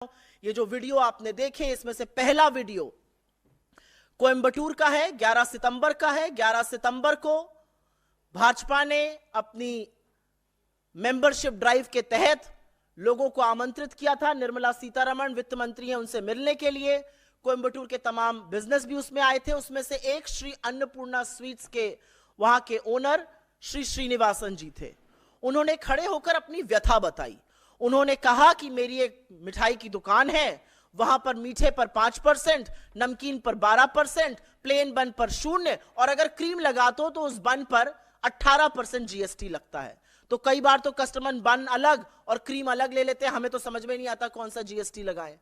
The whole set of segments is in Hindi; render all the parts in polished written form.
ये जो वीडियो आपने देखे इसमें से पहला वीडियो कोयंबटूर का है, 11 सितंबर का है। 11 सितंबर को भाजपा ने अपनी मेंबरशिप ड्राइव के तहत लोगों को आमंत्रित किया था। निर्मला सीतारमण वित्त मंत्री हैं, उनसे मिलने के लिए कोयंबटूर के तमाम बिजनेस भी उसमें आए थे। उसमें से एक श्री अन्नपूर्णा स्वीट्स के वहां के ओनर श्री श्रीनिवासन जी थे। उन्होंने खड़े होकर अपनी व्यथा बताई। उन्होंने कहा कि मेरी एक मिठाई की दुकान है, वहां पर मीठे पर 5%, नमकीन पर 12%, प्लेन बन पर 0 और अगर क्रीम लगा तो उस बन पर 18% जीएसटी लगता है। तो कई बार तो कस्टमर बन अलग और क्रीम अलग ले लेते हैं, हमें तो समझ में नहीं आता कौन सा जीएसटी लगाएं।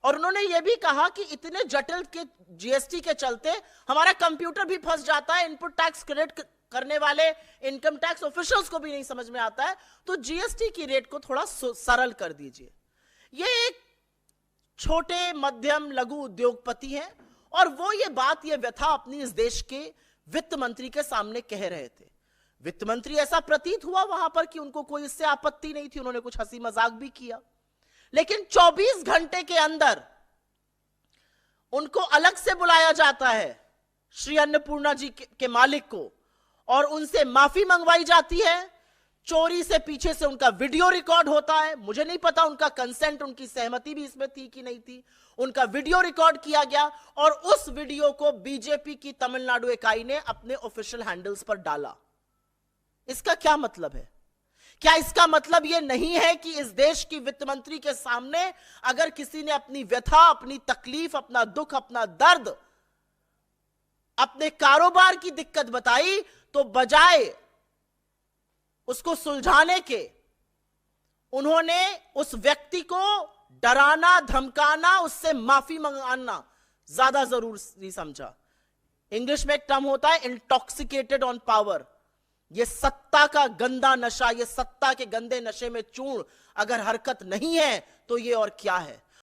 और उन्होंने यह भी कहा कि इतने जटिल के जीएसटी के चलते हमारा कंप्यूटर भी फंस जाता है, इनपुट टैक्स क्रेडिट करने वाले इनकम टैक्स ऑफिशियल्स को भी नहीं समझ में आता है, तो जीएसटी की रेट को थोड़ा सरल कर दीजिए। ये एक छोटे मध्यम लघु उद्योगपति हैं और वो ये बात ये व्यथा अपनी इस देश के वित्त मंत्री के सामने कह रहे थे। वित्त मंत्री ऐसा प्रतीत हुआ वहां पर कि उनको कोई इससे आपत्ति नहीं थी, उन्होंने कुछ हंसी मजाक भी किया, लेकिन 24 घंटे के अंदर उनको अलग से बुलाया जाता है श्री अन्नपूर्णा जी के मालिक को और उनसे माफी मंगवाई जाती है। चोरी से पीछे से उनका वीडियो रिकॉर्ड होता है। मुझे नहीं पता उनका कंसेंट, उनकी सहमति भी इसमें थी कि नहीं थी। उनका वीडियो रिकॉर्ड किया गया और उस वीडियो को बीजेपी की तमिलनाडु इकाई ने अपने ऑफिशियल हैंडल्स पर डाला। इसका क्या मतलब है? क्या इसका मतलब यह नहीं है कि इस देश की वित्त मंत्री के सामने अगर किसी ने अपनी व्यथा, अपनी तकलीफ, अपना दुख, अपना दर्द, अपने कारोबार की दिक्कत बताई तो बजाय उसको सुलझाने के उन्होंने उस व्यक्ति को डराना, धमकाना, उससे माफी मंगाना ज्यादा जरूरी समझा। इंग्लिश में एक टर्म होता है इंटॉक्सिकेटेड ऑन पावर। ये सत्ता का गंदा नशा, ये सत्ता के गंदे नशे में चूर्ण अगर हरकत नहीं है तो ये और क्या है।